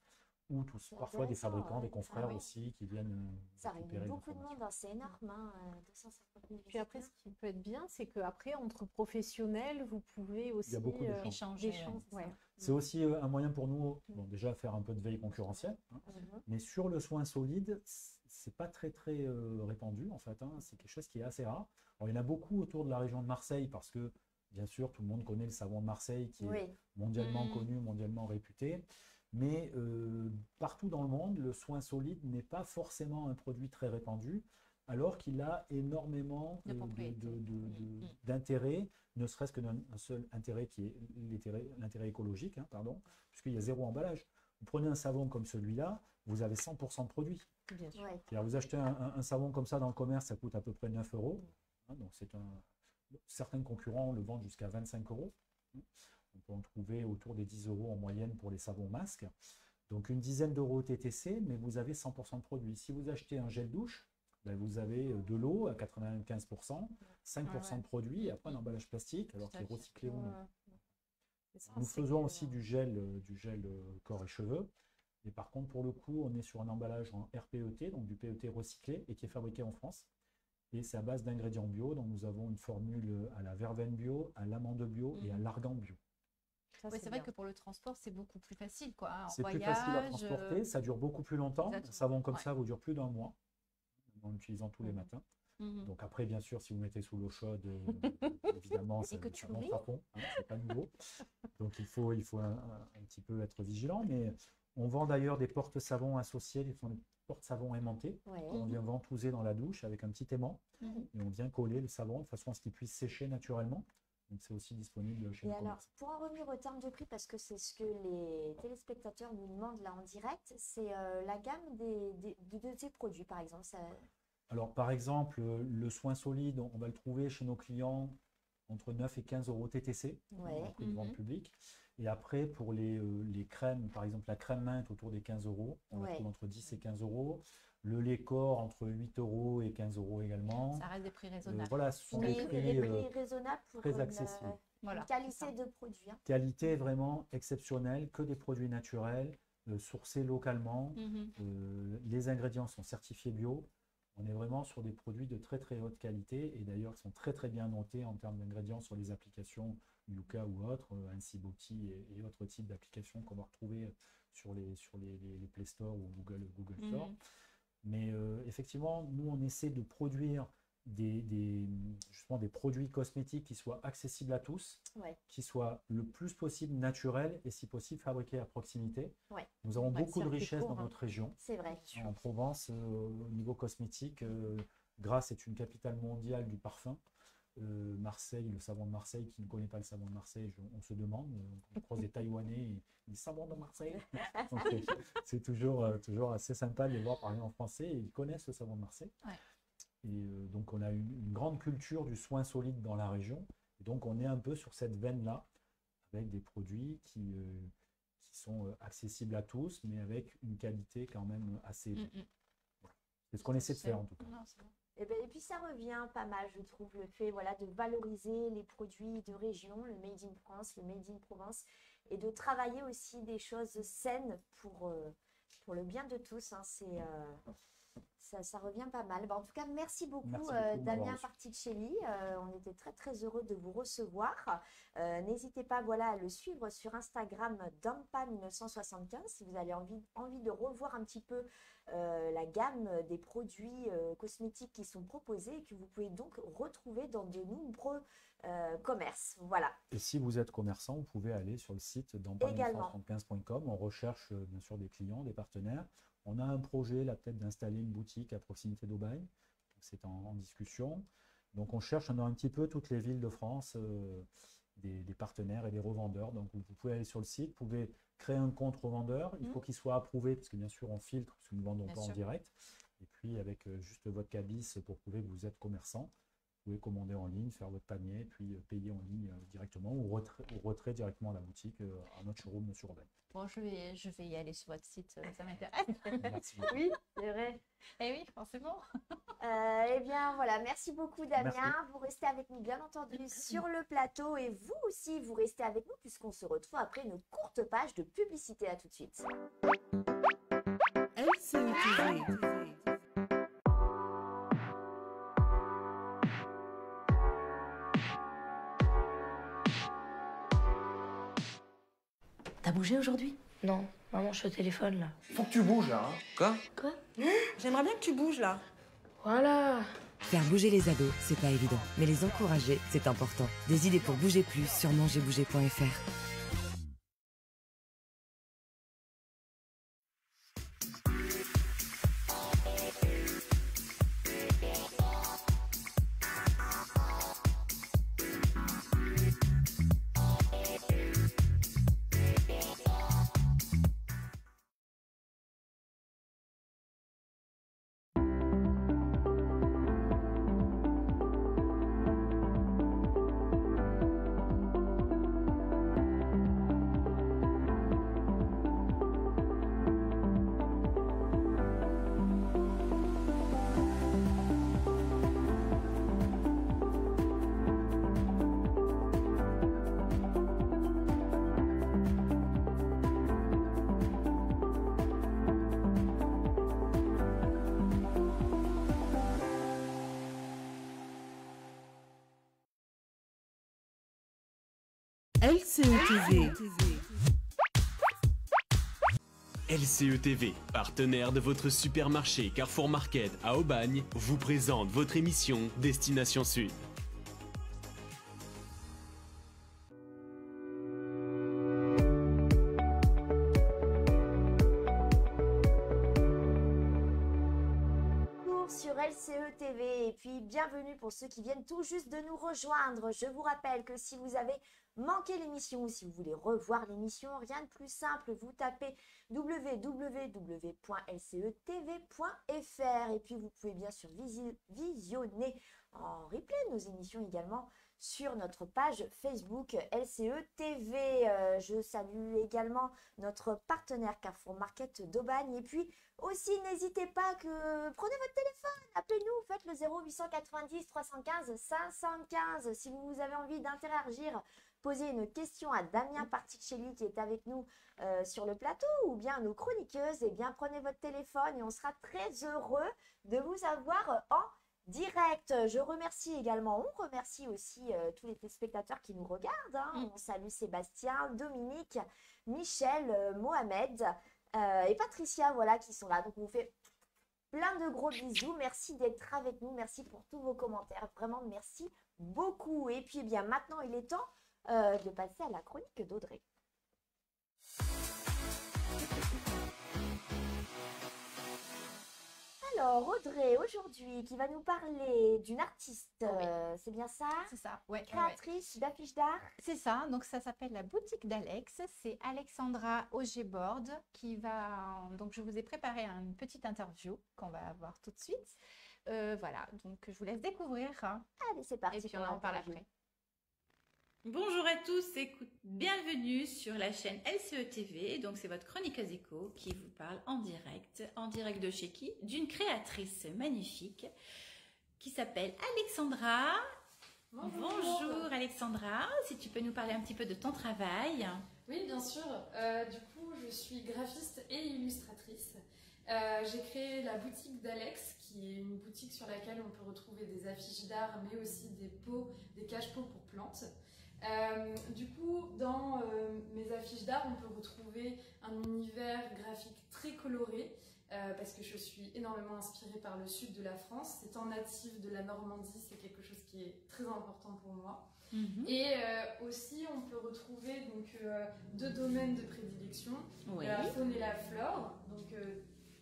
Speaker 5: ou parfois des fabricants, des confrères aussi qui viennent
Speaker 2: ça réunit
Speaker 5: récupérer
Speaker 2: beaucoup de
Speaker 5: l'information.
Speaker 2: monde, hein, c'est énorme, hein, 250 000
Speaker 4: Puis après, ce
Speaker 2: visiteurs.
Speaker 4: qui peut être bien, c'est qu'après, entre professionnels, vous pouvez aussi
Speaker 5: Il y a beaucoup d'échanges.
Speaker 3: Échanger,
Speaker 4: ouais.
Speaker 5: C'est aussi un moyen pour nous, bon, déjà faire un peu de veille concurrentielle, hein, mais sur le soin solide, c'est pas très répandu en fait, hein, c'est quelque chose qui est assez rare. Alors, il y en a beaucoup autour de la région de Marseille parce que bien sûr tout le monde connaît le savon de Marseille qui est mondialement connu, mondialement réputé, mais partout dans le monde, le soin solide n'est pas forcément un produit très répandu, alors qu'il a énormément d'intérêt, ne serait-ce que d'un seul intérêt qui est l'intérêt écologique, hein, pardon, puisqu'il y a 0 emballage. Vous prenez un savon comme celui-là, vous avez 100% de produit.
Speaker 4: Bien sûr.
Speaker 2: Ouais.
Speaker 5: Vous achetez un savon comme ça dans le commerce, ça coûte à peu près 9 €. Hein, donc certains concurrents le vendent jusqu'à 25 €. On peut en trouver autour des 10 € en moyenne pour les savons masques. Donc une dizaine d'euros TTC, mais vous avez 100% de produit. Si vous achetez un gel douche, ben vous avez de l'eau à 95%, 5% de produit, et après un emballage plastique, alors qu'il est recyclé ou non. Nous faisons aussi du gel corps et cheveux. Et par contre, pour le coup, on est sur un emballage en RPET, donc du PET recyclé, et qui est fabriqué en France. Et c'est à base d'ingrédients bio. Donc nous avons une formule à la verveine bio, à l'amande bio et à l'argan bio.
Speaker 3: Oui, c'est vrai que pour le transport, c'est beaucoup plus facile, quoi. En
Speaker 5: c'est
Speaker 3: voyage,
Speaker 5: plus facile à transporter, ça dure beaucoup plus longtemps. Un savon comme ça vous dure plus d'1 mois, en l'utilisant tous les matins. Donc après, bien sûr, si vous mettez sous l'eau chaude, évidemment, ça monte à fond, hein, c'est pas nouveau. Donc il faut un petit peu être vigilant. Mais on vend d'ailleurs des porte-savons associés, des porte-savons aimantés. On vient ventouser dans la douche avec un petit aimant et on vient coller le savon de façon à ce qu'il puisse sécher naturellement. Donc c'est aussi disponible chez nous.
Speaker 2: Et alors, pour en revenir au terme de prix, parce que c'est ce que les téléspectateurs nous demandent là en direct, c'est la gamme de ces produits, par exemple.
Speaker 5: Alors, par exemple, le soin solide, on va le trouver chez nos clients entre 9 et 15 € TTC, en prix de vente public. Et après, pour les crèmes, par exemple, la crème menthe autour des 15 €, on la trouve entre 10 et 15 €. Le lait corps entre 8 € et 15 € également.
Speaker 3: Ça reste des prix raisonnables.
Speaker 5: Voilà, ce sont des prix
Speaker 2: raisonnables pour
Speaker 5: très accessibles.
Speaker 2: une qualité de produit. Hein.
Speaker 5: Qualité vraiment exceptionnelle, que des produits naturels, sourcés localement. Les ingrédients sont certifiés bio. On est vraiment sur des produits de très très haute qualité et d'ailleurs qui sont très très bien notés en termes d'ingrédients sur les applications Yuka ou autres, ainsi Beauty et autres types d'applications qu'on va retrouver sur les Play Store ou Google Store. Mais effectivement, nous on essaie de produire justement des produits cosmétiques qui soient accessibles à tous, qui soient le plus possible naturels et si possible fabriqués à proximité. Nous avons beaucoup de richesses dans notre région.
Speaker 2: C'est vrai.
Speaker 5: En Provence, au niveau cosmétique, Grasse est une capitale mondiale du parfum. Marseille, le savon de Marseille, qui ne connaît pas le savon de Marseille, on se demande, on croise des Taïwanais et les savons de Marseille. C'est toujours assez sympa de les voir parler en français et ils connaissent le savon de Marseille. Et donc on a une grande culture du soin solide dans la région. Et donc on est un peu sur cette veine-là, avec des produits qui sont accessibles à tous, mais avec une qualité quand même assez élevée. Voilà. C'est ce qu'on essaie de faire en tout cas.
Speaker 2: Et puis ça revient pas mal, je trouve, le fait de valoriser les produits de région, le Made in France, le Made in Provence, et de travailler aussi des choses saines pour le bien de tous. Hein. Ça revient pas mal. En tout cas, merci beaucoup, Damien Particelli. On était très très heureux de vous recevoir. N'hésitez pas à le suivre sur Instagram Dampa1975 si vous avez envie de revoir un petit peu la gamme des produits cosmétiques qui sont proposés et que vous pouvez donc retrouver dans de nombreux commerces. Voilà.
Speaker 5: Et si vous êtes commerçant, vous pouvez aller sur le site dampa1975.com. On recherche bien sûr des clients, des partenaires. On a un projet là peut-être d'installer une boutique à proximité d'Aubagne. C'est en discussion. Donc on cherche dans un petit peu toutes les villes de France des partenaires et des revendeurs. Donc vous pouvez aller sur le site, vous pouvez créer un compte revendeur. Il faut qu'il soit approuvé parce que bien sûr on filtre parce que nous ne vendons pas en direct. Et puis avec juste votre cabis pour prouver que vous êtes commerçant. pouvez commander en ligne, faire votre panier, puis payer en ligne directement ou retrait directement à la boutique, à notre showroom sur Aubagne.
Speaker 3: Bon, je vais y aller sur votre site, ça m'intéresse.
Speaker 5: Merci beaucoup.
Speaker 2: Oui, c'est vrai.
Speaker 3: Eh oui, forcément.
Speaker 2: Eh bien voilà, merci beaucoup Damien.
Speaker 5: Merci.
Speaker 2: Vous restez avec nous bien entendu sur le plateau et vous aussi, vous restez avec nous puisqu'on se retrouve après une courte page de publicité. À tout de suite.
Speaker 6: LCE TV.
Speaker 7: T'as bougé aujourd'hui?
Speaker 8: Non, maman, je suis au téléphone là.
Speaker 9: Faut que tu bouges là. Quoi?
Speaker 8: Quoi?
Speaker 7: J'aimerais bien que tu bouges là.
Speaker 8: Voilà.
Speaker 10: Faire bouger les ados, c'est pas évident, mais les encourager, c'est important. Des idées pour bouger plus sur mangerbouger.fr.
Speaker 6: LCE TV.
Speaker 1: LCE TV, partenaire de votre supermarché Carrefour Market à Aubagne, vous présente votre émission Destination Sud.
Speaker 2: Sur LCE TV et puis bienvenue pour ceux qui viennent tout juste de nous rejoindre. Je vous rappelle que si vous avez manqué l'émission ou si vous voulez revoir l'émission, rien de plus simple, vous tapez www.lcetv.fr et puis vous pouvez bien sûr visionner en replay nos émissions également sur notre page Facebook LCE TV. Je salue également notre partenaire Carrefour Market d'Aubagne. Et puis aussi, n'hésitez pas que prenez votre téléphone, appelez-nous, faites le 0890 315 515. Si vous avez envie d'interagir, posez une question à Damien Particelli qui est avec nous sur le plateau ou bien à nos chroniqueuses, et bien prenez votre téléphone et on sera très heureux de vous avoir en direct. Je remercie également, on remercie aussi tous les téléspectateurs qui nous regardent. On salue Sébastien, Dominique, Michel, Mohamed et Patricia, voilà, qui sont là. Donc on vous fait plein de gros bisous. Merci d'être avec nous. Merci pour tous vos commentaires. Vraiment, merci beaucoup. Et puis, eh bien, maintenant, il est temps de passer à la chronique d'Audrey. Alors, Audrey, aujourd'hui, qui va nous parler d'une artiste, c'est bien ça?
Speaker 3: C'est ça, ouais.
Speaker 2: Créatrice d'affiches d'art?
Speaker 3: C'est ça, donc ça s'appelle la boutique d'Alex. C'est Alexandra Augébord qui va... Donc je vous ai préparé une petite interview qu'on va avoir tout de suite. Voilà, donc je vous laisse découvrir.
Speaker 2: Allez, c'est parti.
Speaker 3: Et puis on en parle après.
Speaker 11: Bonjour à tous, bienvenue sur la chaîne LCE TV. Donc c'est votre chroniqueuse éco qui vous parle en direct de chez qui? D'une créatrice magnifique qui s'appelle Alexandra. Bonjour Alexandra, si tu peux nous parler un petit peu de ton travail.
Speaker 12: Oui, bien sûr. Du coup, je suis graphiste et illustratrice. J'ai créé la boutique d'Alex, qui est une boutique sur laquelle on peut retrouver des affiches d'art, mais aussi des pots, des cache-pots pour plantes. Du coup, dans mes affiches d'art, on peut retrouver un univers graphique très coloré, parce que je suis énormément inspirée par le sud de la France. Étant native de la Normandie, c'est quelque chose qui est très important pour moi. Et aussi, on peut retrouver donc, deux domaines de prédilection, la faune et la flore, donc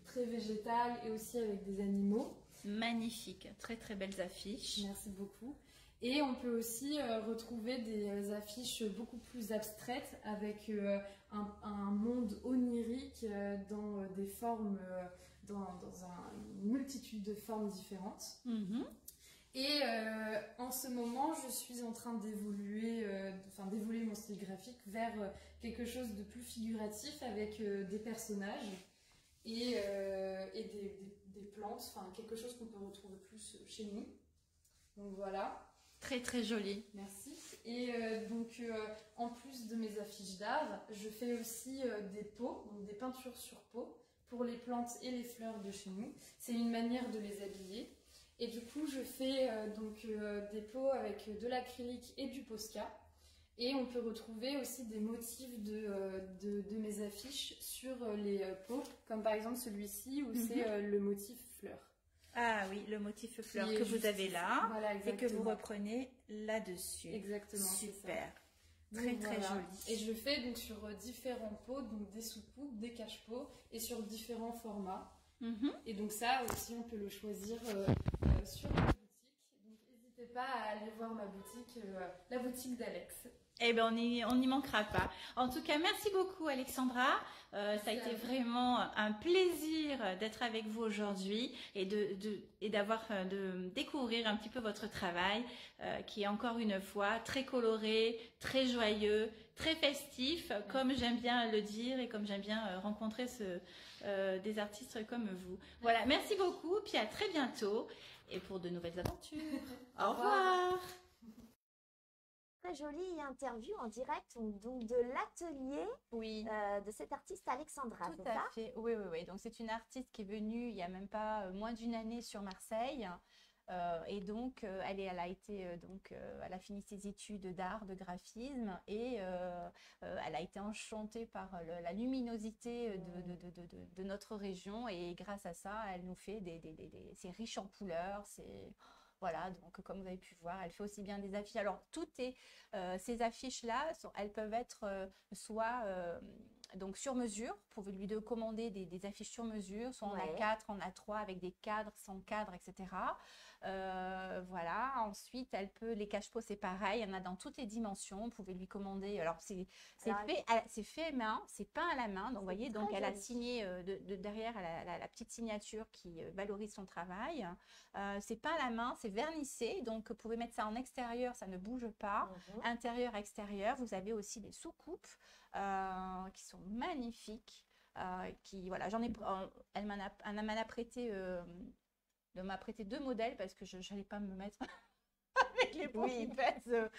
Speaker 12: très végétale et aussi avec des animaux.
Speaker 11: Magnifique, très très belles affiches.
Speaker 12: Merci beaucoup. Et on peut aussi retrouver des affiches beaucoup plus abstraites avec un monde onirique dans des formes, dans une multitude de formes différentes. Et en ce moment, je suis en train d'évoluer mon style graphique vers quelque chose de plus figuratif avec des personnages et des plantes, enfin quelque chose qu'on peut retrouver plus chez nous. Donc voilà.
Speaker 11: Très très joli.
Speaker 12: Merci. Et en plus de mes affiches d'art, je fais aussi des pots, donc des peintures sur peau pour les plantes et les fleurs de chez nous. C'est une manière de les habiller. Et du coup, je fais des pots avec de l'acrylique et du Posca. Et on peut retrouver aussi des motifs de mes affiches sur les pots, comme par exemple celui-ci où c'est le motif fleur.
Speaker 11: Ah oui, le motif fleur que vous avez là,
Speaker 12: voilà,
Speaker 11: et que vous reprenez là-dessus.
Speaker 12: Exactement.
Speaker 11: Super.
Speaker 12: Donc,
Speaker 11: Très très
Speaker 12: voilà.
Speaker 11: joli.
Speaker 12: Et je le fais donc sur différents pots, donc des sous-coupes, des cache-pots et sur différents formats. Et donc ça aussi on peut le choisir sur ma boutique. Donc n'hésitez pas à aller voir ma boutique, la boutique d'Alex.
Speaker 11: Eh bien, on n'y manquera pas. En tout cas, merci beaucoup Alexandra. Ça a été vraiment un plaisir d'être avec vous aujourd'hui et de découvrir un petit peu votre travail qui est encore une fois très coloré, très joyeux, très festif, comme j'aime bien le dire et comme j'aime bien rencontrer des artistes comme vous. Voilà, merci beaucoup, puis à très bientôt et pour de nouvelles aventures. Au revoir.
Speaker 2: Très jolie interview en direct donc de l'atelier de cette artiste Alexandra.
Speaker 3: Tout à fait, oui. Donc c'est une artiste qui est venue il n'y a même pas moins d'une année sur Marseille. Et donc, elle a fini ses études d'art, de graphisme, et elle a été enchantée par la luminosité de notre région. Et grâce à ça, elle nous fait c'est riche en couleurs, voilà, donc comme vous avez pu voir, elle fait aussi bien des affiches. Alors, ces affiches-là, elles peuvent être soit donc sur mesure, vous pouvez lui commander des affiches sur mesure, soit en A4, en A3 avec des cadres, sans cadre, etc. Voilà, ensuite les cache-pots c'est pareil, il y en a dans toutes les dimensions, vous pouvez lui commander. Alors c'est fait main, c'est peint à la main, donc vous voyez, donc elle a signé derrière la petite signature qui valorise son travail. C'est peint à la main, c'est vernissé, donc vous pouvez mettre ça en extérieur, ça ne bouge pas. Intérieur, extérieur, vous avez aussi des sous-coupes qui sont magnifiques. Voilà, elle m'en a prêté. M'a prêté 2 modèles parce que je n'allais pas me mettre avec les pots qui pèsent.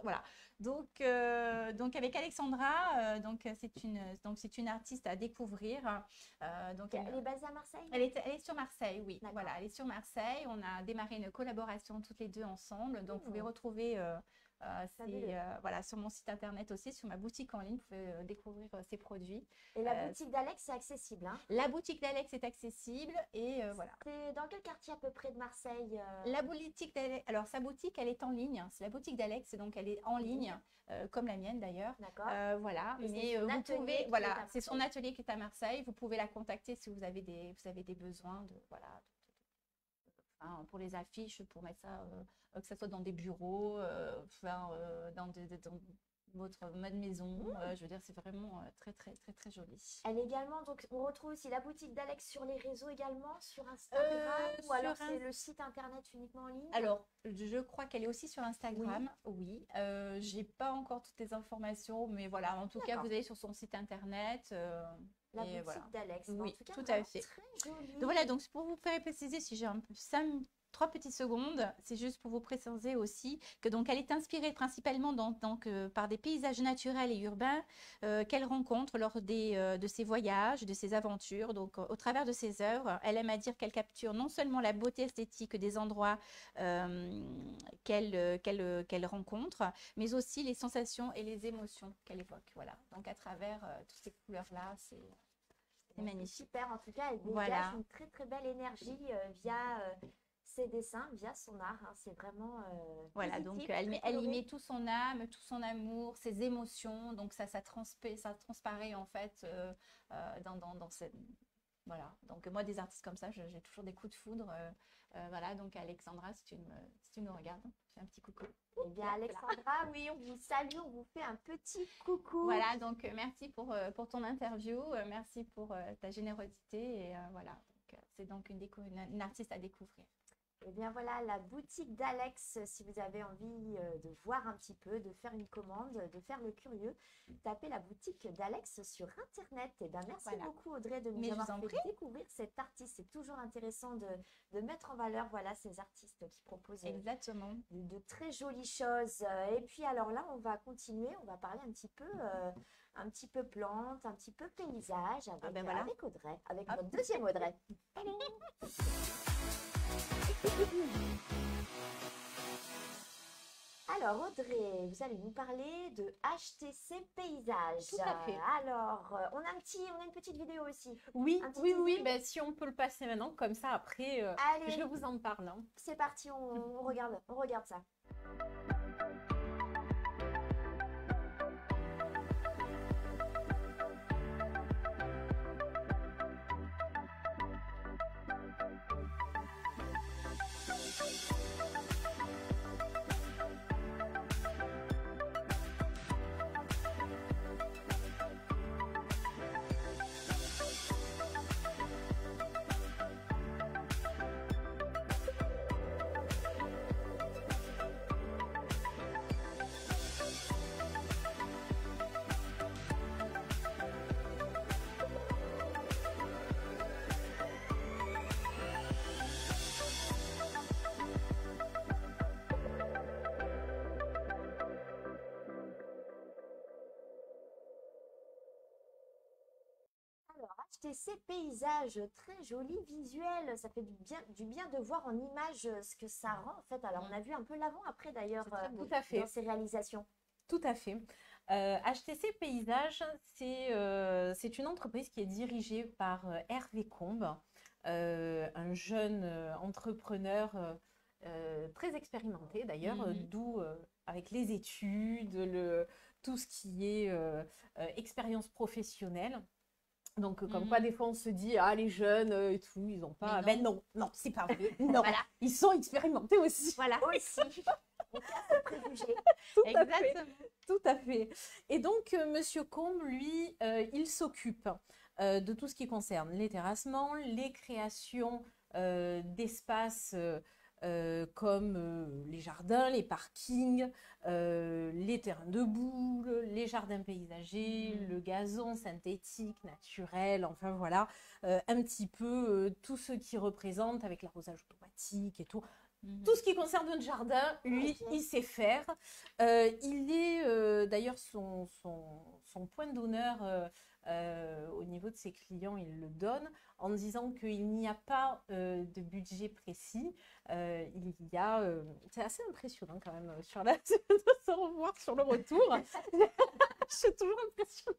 Speaker 3: Voilà. Donc avec Alexandra, c'est une artiste à découvrir.
Speaker 2: Elle est basée à Marseille?
Speaker 3: Elle est sur Marseille, oui. Voilà, elle est sur Marseille. On a démarré une collaboration toutes les deux ensemble. Donc vous pouvez retrouver voilà, sur mon site internet aussi, sur ma boutique en ligne, vous pouvez découvrir ses produits.
Speaker 2: Et la boutique d'Alex, c'est accessible, hein?
Speaker 3: La boutique d'Alex est accessible et voilà.
Speaker 2: C'est dans quel quartier à peu près de Marseille?
Speaker 3: La boutique d'Alex, alors sa boutique, elle est en ligne. C'est la boutique d'Alex, donc elle est en ligne, comme la mienne d'ailleurs.
Speaker 2: D'accord.
Speaker 3: Voilà, mais vous pouvez, voilà, c'est son atelier qui est à Marseille. Vous pouvez la contacter si vous avez des besoins pour les affiches, pour mettre ça, que ce soit dans des bureaux, dans votre mode maison. Je veux dire, c'est vraiment très, très, très, très joli.
Speaker 2: Elle est également, donc on retrouve aussi la boutique d'Alex sur les réseaux également, sur Instagram, ou alors c'est le site internet uniquement en ligne?
Speaker 3: Alors, je crois qu'elle est aussi sur Instagram, oui. J'ai pas encore toutes les informations, mais voilà, en tout cas, vous allez sur son site internet.
Speaker 2: La boutique d'Alex.
Speaker 3: Oui,
Speaker 2: en tout cas,
Speaker 3: tout à fait.
Speaker 2: Très jolie.
Speaker 3: Donc voilà, donc pour vous faire préciser, si j'ai 3 petites secondes, c'est juste pour vous préciser aussi que donc elle est inspirée principalement par des paysages naturels et urbains qu'elle rencontre lors de ses voyages, de ses aventures. Donc au travers de ses œuvres, elle aime à dire qu'elle capture non seulement la beauté esthétique des endroits qu'elle rencontre, mais aussi les sensations et les émotions qu'elle évoque. Voilà. Donc à travers toutes ces couleurs-là, c'est magnifique.
Speaker 2: Super, en tout cas, elle dégage une très très belle énergie via ses dessins, via son art. Hein. C'est vraiment
Speaker 3: voilà,
Speaker 2: positif,
Speaker 3: donc elle y met tout son âme, tout son amour, ses émotions. Donc ça transparaît en fait dans cette... Voilà, donc moi des artistes comme ça, j'ai toujours des coups de foudre. Voilà, donc Alexandra, si tu nous regardes, fais un petit coucou.
Speaker 2: Eh bien Alexandra, oui, on vous salue, on vous fait un petit coucou.
Speaker 3: Voilà, donc merci pour ton interview, merci pour ta générosité et voilà, c'est donc une artiste à découvrir.
Speaker 2: Eh bien voilà, la boutique d'Alex, si vous avez envie de voir un petit peu, de faire une commande, de faire le curieux, tapez la boutique d'Alex sur Internet. Et bien merci beaucoup Audrey de nous avoir fait découvrir cet artiste. C'est toujours intéressant de mettre en valeur voilà, ces artistes qui proposent
Speaker 3: exactement
Speaker 2: de très jolies choses. Et puis alors là, on va continuer, on va parler un petit peu plantes, un petit peu paysage avec Audrey, avec notre deuxième Audrey. Alors Audrey, vous allez nous parler de HTC Paysage.
Speaker 4: Tout à fait.
Speaker 2: Alors, on a une petite vidéo aussi.
Speaker 4: Oui, ben, si on peut le passer maintenant, comme ça après, je vous en parle. Hein.
Speaker 2: C'est parti, on regarde ça. HTC Paysage, très joli visuel, ça fait du bien de voir en image ce que ça rend en fait. Alors on a vu un peu l'avant-après d'ailleurs dans ces réalisations.
Speaker 4: Tout à fait. HTC Paysage, c'est une entreprise qui est dirigée par Hervé Combe, un jeune entrepreneur très expérimenté d'ailleurs, d'où avec les études, tout ce qui est expérience professionnelle. Donc, comme quoi, des fois, on se dit, ah, les jeunes et tout, ils n'ont pas. Ben non, c'est pas vrai. Non, voilà. Ils sont expérimentés aussi.
Speaker 2: Voilà, aussi. On casse le préjugé.
Speaker 4: Tout à fait. Et donc, Monsieur Combe, lui, il s'occupe de tout ce qui concerne les terrassements, les créations d'espaces comme les jardins, les parkings, les terrains de boules, les jardins paysagers, le gazon synthétique, naturel, enfin voilà, un petit peu tout ce qui représente avec l'arrosage automatique et tout. Tout ce qui concerne notre jardin, lui, il sait faire. Il est d'ailleurs son point d'honneur au niveau de ses clients, il le donne en disant qu'il n'y a pas de budget précis. Il y a, c'est assez impressionnant quand même de se revoir sur le retour. Je suis toujours impressionnée.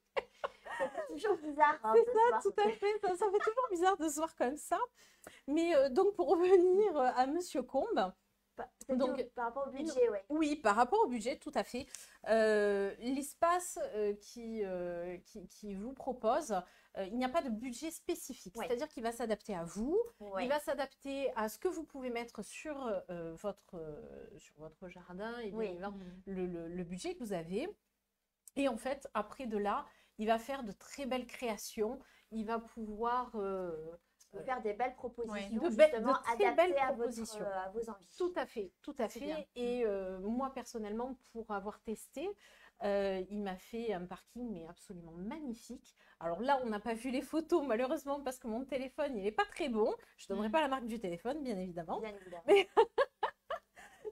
Speaker 2: C'est toujours bizarre. Hein,
Speaker 4: c'est ça, tout à fait. Ça fait toujours bizarre de se voir comme ça. Mais donc, pour revenir à Monsieur Combe.
Speaker 2: Donc, par rapport au budget, oui.
Speaker 4: Oui, par rapport au budget, tout à fait. L'espace qui vous propose, il n'y a pas de budget spécifique. Ouais. C'est-à-dire qu'il va s'adapter à vous. Ouais. Il va s'adapter à ce que vous pouvez mettre sur votre jardin et bien le budget que vous avez. Et en fait, après de là, il va faire de très belles créations. Il va pouvoir
Speaker 2: faire des belles propositions,
Speaker 4: de très belles propositions
Speaker 2: à vos envies.
Speaker 4: Tout à fait, tout à fait. Et moi, personnellement, pour avoir testé, il m'a fait un parking mais absolument magnifique. Alors là, on n'a pas vu les photos, malheureusement, parce que mon téléphone, il n'est pas très bon. Je ne donnerai pas la marque du téléphone, bien évidemment.
Speaker 2: Bien évidemment.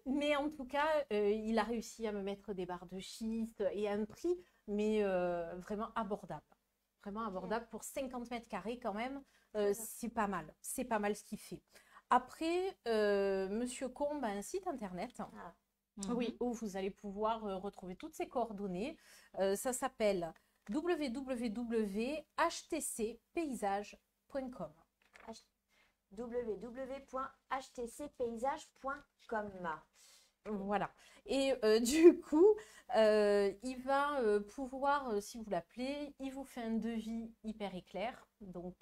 Speaker 4: Mais en tout cas, il a réussi à me mettre des barres de schiste et à un prix, mais vraiment abordable. Vraiment abordable pour 50 mètres carrés quand même. C'est pas mal. C'est pas mal ce qu'il fait. Après, Monsieur Combe a un site internet. Oui, où vous allez pouvoir retrouver toutes ses coordonnées. Ça s'appelle www.htcpaysage.com.
Speaker 2: www.htcpaysage.com.
Speaker 4: Voilà. Et du coup, il va pouvoir, si vous l'appelez, il vous fait un devis hyper éclair. Donc,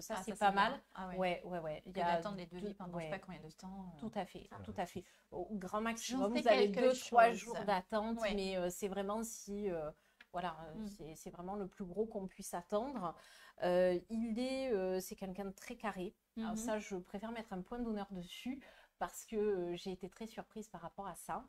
Speaker 4: ça, c'est pas mal.
Speaker 3: Ah
Speaker 4: ouais.
Speaker 3: Il y a d'attendre les devis pendant je sais pas combien de temps.
Speaker 4: Tout à fait, tout à fait. Au grand maximum, vous avez 2-3 jours d'attente, mais c'est vraiment si... voilà, c'est vraiment le plus gros qu'on puisse attendre. C'est quelqu'un de très carré. Alors ça, je préfère mettre un point d'honneur dessus parce que j'ai été très surprise par rapport à ça.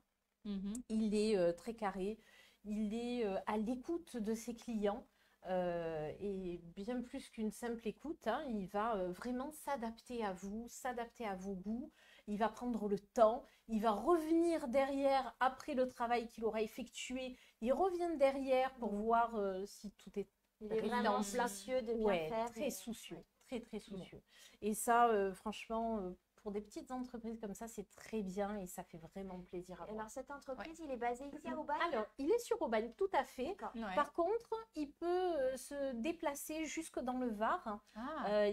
Speaker 4: Il est très carré, il est à l'écoute de ses clients. Et bien plus qu'une simple écoute, hein, il va vraiment s'adapter à vous, s'adapter à vos goûts, il va prendre le temps, il va revenir derrière après le travail qu'il aura effectué, il revient derrière pour voir si tout est
Speaker 2: Il est vraiment soucieux de bien faire.
Speaker 4: Très soucieux, très soucieux. Et ça, franchement, pour des petites entreprises comme ça, c'est très bien et ça fait vraiment plaisir à voir.
Speaker 2: Alors, cette entreprise, il est basé ici à Aubagne?
Speaker 4: Alors, il est sur Aubagne, tout à fait.
Speaker 3: Ouais.
Speaker 4: Par contre, il peut se déplacer jusque dans le Var.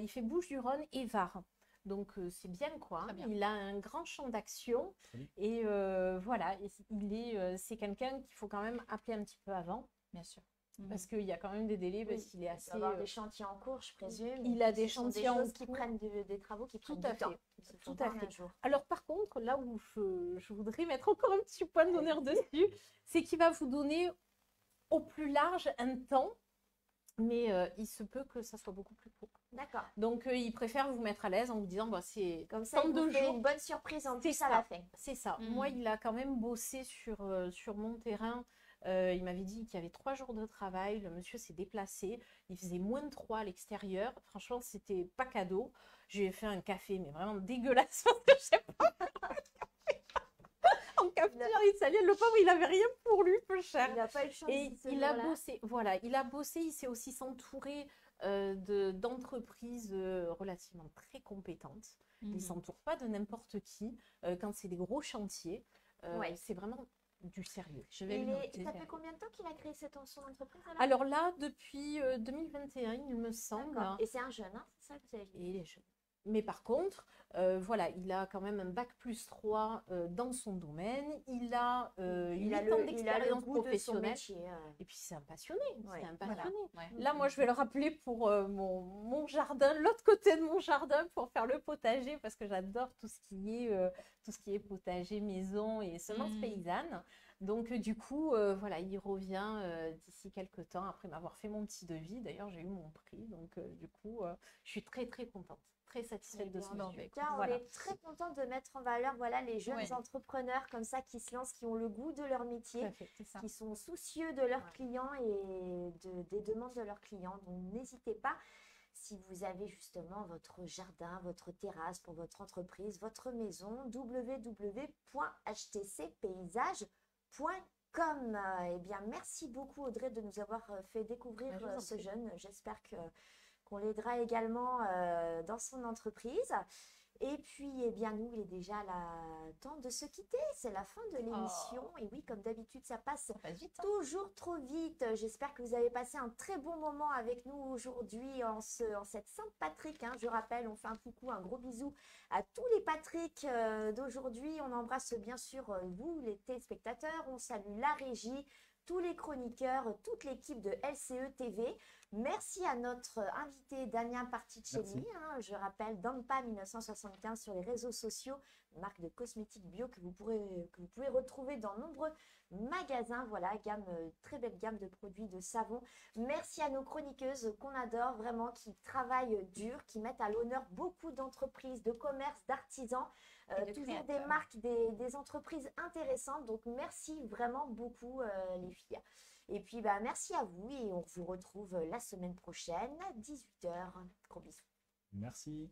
Speaker 4: Il fait Bouches-du-Rhône et Var. Donc, c'est bien, quoi.
Speaker 3: Très bien.
Speaker 4: Il a un grand champ d'action. Et voilà, c'est quelqu'un qu'il faut quand même appeler un petit peu avant.
Speaker 3: Bien sûr.
Speaker 4: Parce qu'il y a quand même des délais, parce qu'il est assez...
Speaker 2: Il doit avoir des chantiers en cours, je présume.
Speaker 4: Il a des chantiers en cours.
Speaker 2: Qui prennent des travaux qui prennent
Speaker 4: Tout à
Speaker 2: du temps.
Speaker 4: fait. Tout à fait. Alors, par contre, là où je voudrais mettre encore un petit point d'honneur dessus, c'est qu'il va vous donner au plus large un temps, mais il se peut que ça soit beaucoup plus court.
Speaker 2: D'accord.
Speaker 4: Donc, il préfère vous mettre à l'aise en vous disant, bah, c'est
Speaker 2: comme ça, il vous fait une bonne surprise en plus à la fin.
Speaker 4: C'est ça. Moi, il a quand même bossé sur mon terrain. Il m'avait dit qu'il y avait 3 jours de travail. Le monsieur s'est déplacé. Il faisait -3 à l'extérieur. Franchement, c'était pas cadeau. J'ai fait un café, mais vraiment dégueulasse. Parce que je sais pas. En cafetière italienne, le pauvre, il avait rien pour lui, peu cher.
Speaker 2: Il n'a pas eu le chance.
Speaker 4: Et il a bossé. Voilà, il a bossé. Il s'est aussi s'entourer d'entreprises relativement très compétentes. Il ne s'entoure pas de n'importe qui. Quand c'est des gros chantiers, c'est vraiment du sérieux.
Speaker 2: Ça fait combien de temps qu'il a créé son entreprise
Speaker 4: alors là, depuis 2021, il me semble.
Speaker 2: Et c'est un jeune, hein, c'est ça que vous avez dit.
Speaker 4: Et il est jeune. Mais par contre, voilà, il a quand même un bac+3 dans son domaine. Il a 8 ans d'expérience professionnelle. Et puis c'est un passionné. C'est un passionné.
Speaker 3: Voilà.
Speaker 4: Là, moi, je vais le rappeler pour mon jardin, l'autre côté de mon jardin, pour faire le potager, parce que j'adore tout ce qui est potager maison et semences paysannes. Donc, du coup, voilà, il revient d'ici quelques temps, après m'avoir fait mon petit devis. D'ailleurs, j'ai eu mon prix. Donc, du coup, je suis très, très contente. Très satisfaite de ce monsieur.
Speaker 2: On est très content de mettre en valeur les jeunes entrepreneurs comme ça qui se lancent, qui ont le goût de leur métier, qui sont soucieux de leurs clients et des demandes de leurs clients. Donc n'hésitez pas, si vous avez justement votre jardin, votre terrasse pour votre entreprise, votre maison, www.htcpaysage.com. Eh bien, merci beaucoup Audrey de nous avoir fait découvrir ce jeune. J'espère qu'on l'aidera également dans son entreprise. Et puis, eh bien, nous, il est déjà temps de se quitter. C'est la fin de l'émission. Et oui, comme d'habitude, ça passe
Speaker 3: vite,
Speaker 2: toujours trop vite. J'espère que vous avez passé un très bon moment avec nous aujourd'hui en cette Saint-Patrick. Hein. Je rappelle, on fait un coucou, un gros bisou à tous les Patrick d'aujourd'hui. On embrasse bien sûr vous, les téléspectateurs. On salue la régie, tous les chroniqueurs, toute l'équipe de LCE TV. Merci à notre invité Damien Particelli, hein, je rappelle Dampa 1975 sur les réseaux sociaux, marque de cosmétiques bio que vous pouvez retrouver dans nombreux magasins. Voilà, très belle gamme de produits de savon. Merci à nos chroniqueuses qu'on adore vraiment, qui travaillent dur, qui mettent à l'honneur beaucoup d'entreprises, de commerces, d'artisans, toujours des marques, des entreprises intéressantes. Donc merci vraiment beaucoup les filles. Et puis, merci à vous et on vous retrouve la semaine prochaine à 18h. Gros bisous.
Speaker 5: Merci.